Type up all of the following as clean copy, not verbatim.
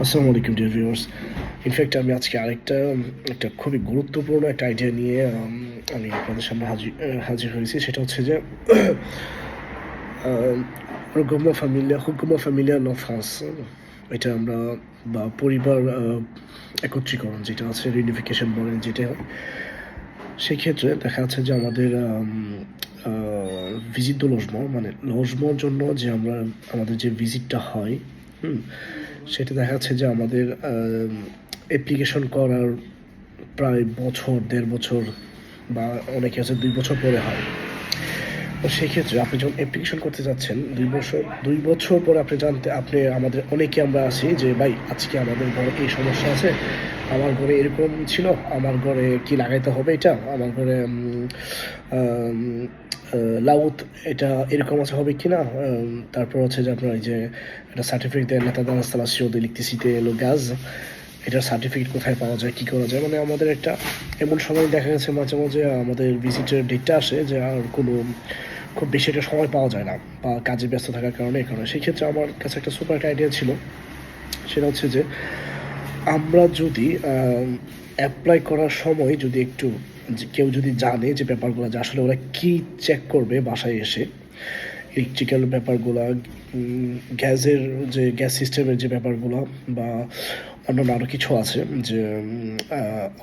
আসসালামু আলাইকুম dear viewers. In fact আমি আজকে একটা খুবই গুরুত্বপূর্ণ একটা আইডিয়া নিয়ে আমি আপনাদের সামনে হাজির হয়েছি। সেটা হচ্ছে যে regroupement familial l'enfance, এটা আমরা বা পরিবার একত্রীকরণ যেটা আছে রিউনিফিকেশন বলেন যেটা হয়। সেক্ষেত্রে দেখা যাচ্ছে যে আমাদের ভিজিট দো লজমঁ মানে লজমঁর জন্য যে আমাদের যে ভিজিটটা হয়, সেটা দেখা যাচ্ছে যে আমাদের অ্যাপ্লিকেশন করার প্রায় বছর, ১.৫ বছর বা অনেকে আছে ২ বছর পরে হয়। তো সেক্ষেত্রে আপনি যখন অ্যাপ্লিকেশন করতে যাচ্ছেন ২ বছর পরে আপনি আমাদের অনেকে আমরা আছি যে ভাই আজকে আমাদের ঘরে এই সমস্যা আছে, আমার ঘরে এরকম ছিল, আমার ঘরে কি লাগাইতে হবে এটা, আমার ঘরে লাউত এটা এরকম আছে হবে কি না? তারপর হচ্ছে যে আপনার এই যে একটা সার্টিফিকেট দেয় L'état d'installation d'électricité et le gaz, এটার সার্টিফিকেট কোথায় পাওয়া যায়, কী করা যায়? মানে আমাদের একটা এমন সময় দেখা গেছে মাঝে মাঝে আমাদের ভিজিটের ডেটটা আসে যে আর কোনো খুব বেশি একটা সময় পাওয়া যায় না বা কাজে ব্যস্ত থাকার কারণে এই কারণে। সেক্ষেত্রে আমার কাছে একটা সুপার একটা আইডিয়া ছিল। সেটা হচ্ছে যে আমরা যদি অ্যাপ্লাই করার সময় যদি একটু কেউ যদি জানে যে ব্যাপারগুলো যে আসলে ওরা কী চেক করবে বাসায় এসে, ইলেকট্রিক্যাল ব্যাপারগুলা, গ্যাসের যে গ্যাস সিস্টেমের যে ব্যাপারগুলো বা অন্যান্য আরও কিছু আছে যে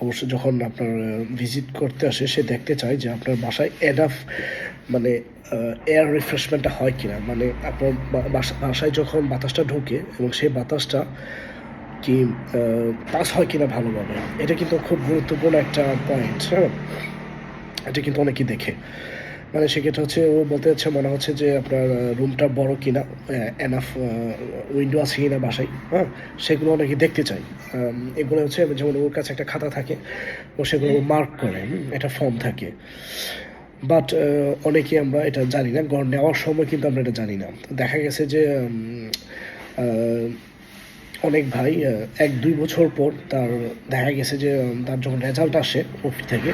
অবশ্য যখন আপনার ভিজিট করতে আসে সে দেখতে চায় যে আপনার বাসায় এনাফ মানে এয়ার রিফ্রেশমেন্টটা হয় কিনা, মানে আপনার বাসায় যখন বাতাসটা ঢোকে এবং সেই বাতাসটা কি পাস হয় কিনা ভালোভাবে। এটা কিন্তু খুব গুরুত্বপূর্ণ একটা পয়েন্ট, হ্যাঁ? এটা কিন্তু অনেকেই দেখে। মানে সেক্ষেত্রে হচ্ছে ও বলতে চাচ্ছে মনে হচ্ছে যে আপনার রুমটা বড় কিনা, এনাফ উইন্ডো আছে কিনা বাসায়, হ্যাঁ? সেগুলো অনেকে দেখতে চায়। এগুলো হচ্ছে যেমন ওর কাছে একটা খাতা থাকে, ও সেগুলো মার্ক করে, একটা ফর্ম থাকে। বাট অনেকে আমরা এটা জানি না, ঘর নেওয়ার সময় কিন্তু আমরা এটা জানি না। তো দেখা গেছে যে অনেক ভাই ১-২ বছর পর তার দেখা গেছে যে তার যখন রেজাল্ট আসে ওপি থেকে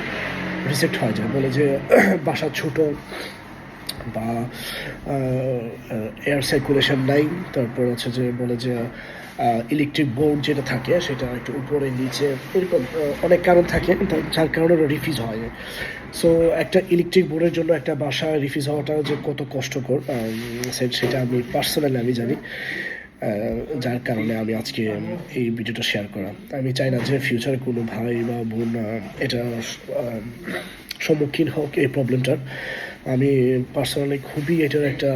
রিজেক্ট হয়ে যায়, বলে যে বাসা ছোট বা এয়ার সার্কুলেশন নাই, তারপর হচ্ছে যে বলে যে ইলেকট্রিক বোর্ড যেটা থাকে সেটা একটু উপরে নিচে এরকম অনেক কারণ থাকে, যার কারণে রিফিউজ হয়। সো একটা ইলেকট্রিক বোর্ডের জন্য একটা বাসা রিফিউজ হওয়াটা যে কত কষ্টকর সেটা আমি পার্সোনালি আমি জানি। যার কারণে আমি আজকে এই ভিডিওটা শেয়ার করা। আমি চাই না যে ফিউচারে কোনো ভাই বা বোন এটা সম্মুখীন হোক এই প্রবলেমটার। আমি পার্সোনালি খুবই এটার একটা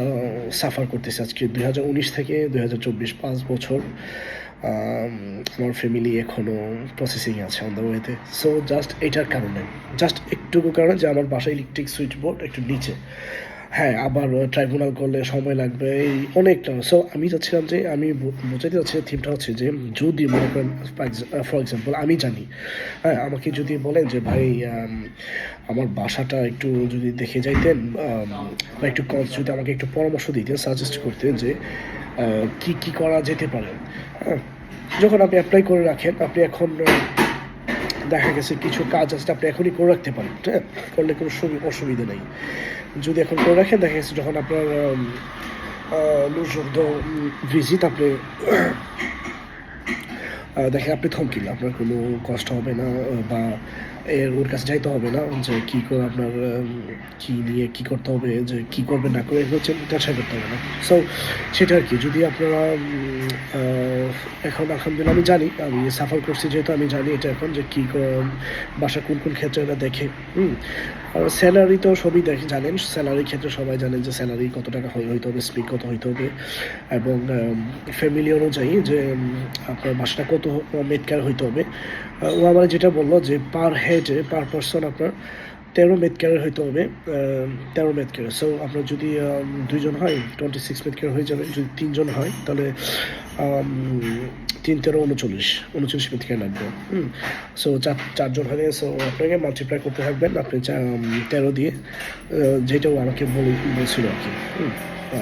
সাফার করতেছি আজকে ২০১৯ থেকে ২০২৪ ৫ বছর। আমার ফ্যামিলি এখনও প্রসেসিংয়ে আছে অন দ্য ওয়েতে। সো জাস্ট এটার কারণে, জাস্ট একটুকু কারণে যে আমার বাসায় ইলেকট্রিক সুইচ বোর্ড একটু নিচে। হ্যাঁ, আবার ট্রাইব্যুনাল করলে সময় লাগবে এই অনেকটা। সো আমি চাচ্ছিলাম যে আমি বোঝাতে চাচ্ছি থিমটা হচ্ছে যে যদি মনে করেন ফর এক্সাম্পল আমি জানি, হ্যাঁ, আমাকে যদি বলেন যে ভাই আমার বাসাটা একটু যদি দেখে যাইতেন বা একটু যদি আমাকে একটু পরামর্শ দিতেন, সাজেস্ট করতেন যে কী করা যেতে পারে, হ্যাঁ? যখন আপনি অ্যাপ্লাই করে রাখেন, আপনি এখন দেখা গেছে কিছু কাজ আছে আপনি এখনই করে রাখতে পারেন, হ্যাঁ? করলে কোনো অসুবিধা নেই। যদি এখন করে রাখেন দেখা গেছে যখন আপনার ভিজিট আপনি দেখেন আপনি থমকিলে আপনার কোনো কষ্ট হবে না বা ওর কাছে যাইতে হবে না যে কী করে আপনার কী নিয়ে কী করতে হবে, যে কী করবে না করে হচ্ছে টেনশন করতে হবে না। সো সেটা আর কি, যদি আপনারা এখন আলহামদুলিল্লাহ আমি জানি, আমি সাফার করছি যেহেতু আমি জানি এটা এখন যে কী বাসা কোন কোন ক্ষেত্রে এটা দেখে। আর স্যালারি তো সবই জানেন, স্যালারির ক্ষেত্রে সবাই জানেন যে স্যালারি কত টাকা হইতে হবে, স্পিড কত হইতে হবে এবং ফ্যামিলি অনুযায়ী যে আপনার বাসাটা কত মেটকার হইতে হবে। ও আমার যেটা বললো যে পার হেডে পার পারসন আপনার ১৩ মেটকারের হইতে হবে, ১৩ মেটকারের। সো আপনার যদি ২ জন হয় 26 মেটকার হয়ে যাবে, যদি ৩ জন হয় তাহলে ৩-১৩ ৩৯ মেটকার লাগবে। সো চারজন হলে সো আপনাকে মাল্টিপ্লাই করতে থাকবেন আপনি ১৩ দিয়ে, যেটাও আমাকে বলছিল আর কি।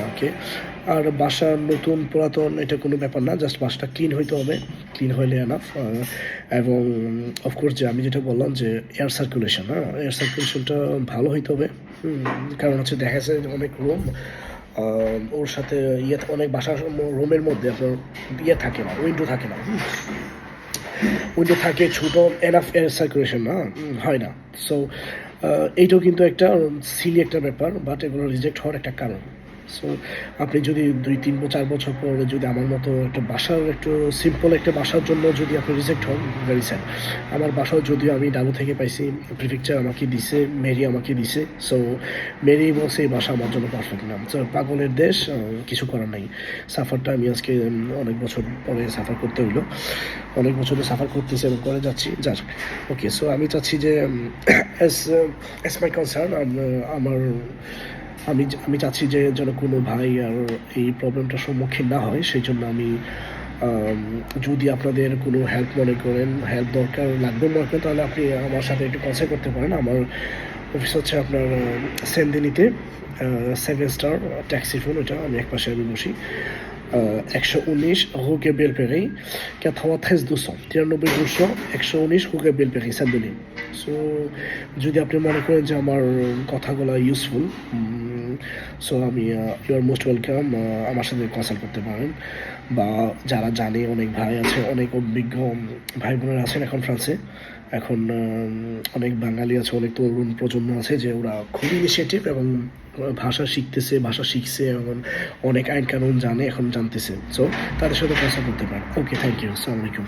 ওকে। আর বাসা নতুন পুরাতন এটা কোনো ব্যাপার না, জাস্ট বাসাটা ক্লিন হইতে হবে, ক্লিন হইলে এনাফ। এবং অফকোর্স যে আমি যেটা বললাম যে এয়ার সার্কুলেশন, হ্যাঁ, এয়ার সার্কুলেশনটা ভালো হইতে হবে। কারণ হচ্ছে দেখা যাচ্ছে অনেক রুম ওর সাথে অনেক বাসার রুমের মধ্যে আপনার থাকে না, উইন্ডো থাকে না, উইন্ডো থাকে ছোটো, এনাফ এয়ার সার্কুলেশন না হয় না। সো এইটাও কিন্তু একটা সিলি একটা ব্যাপার, বাট এগুলো রিজেক্ট হওয়ার একটা কারণ। সো আপনি যদি 2-3-4 বছর পরে যদি আমার মতো একটা বাসার একটু সিম্পল একটা বাসার জন্য যদি আপনি রিজেক্ট হন, ভেরি স্যাড। আমার বাসাও যদিও আমি ডাবু থেকে পাইছি, প্রিফেকচার আমাকে দিছে, মেরি আমাকে দিছে। সো মেরি বলছে এই বাসা আমার জন্য পারফেক্ট না। সো পাগলের দেশ, কিছু করার নাই। সাফারটা আমি আজকে অনেক বছর পরে সাফার করতে হইলো, অনেক বছরে সাফার করতেছি এবং করে যাচ্ছি যাক। ওকে, সো আমি চাচ্ছি যে এস মাই কনসার্ন, আমার আমি চাচ্ছি যে যেন কোনো ভাই আর এই প্রবলেমটার সম্মুখীন না হয়। সেই জন্য আমি যদি আপনাদের কোনো হেল্প মনে করেন, হেল্প দরকার লাগবে মনে করেন, তাহলে আপনি আমার সাথে একটু কনসাল্ট করতে পারেন। আমার অফিস হচ্ছে আপনার সেন্দিনিতে, 7 স্টার ট্যাক্সি ফোন, এটা আমি একপাশে আমি বসি, 119 rue Gabriel Péry, 93 200, 93 200, 119 rue Gabriel Péry, সেন্দিনি। So যদি আপনি মনে করেন যে আমার কথাগুলো ইউজফুল, সো আমি ইউ আর মোস্ট ওয়েলকাম, আমার সাথে কনসাল্ট করতে পারেন। বা যারা জানে, অনেক ভাই আছে, অনেক অভিজ্ঞ ভাই বোনেরা আছেন এখন ফ্রান্সে, এখন অনেক বাঙালি আছে, অনেক তরুণ প্রজন্ম আছে যে ওরা খুবই ইনিশিয়েটিভ এবং ভাষা শিখতেছে, ভাষা শিখছে এবং অনেক আইন কানুন জানে, এখন জানতেছে। সো তাদের সাথে কনসাল্ট করতে পারেন। ওকে, থ্যাংক ইউ, আসসালামু আলাইকুম।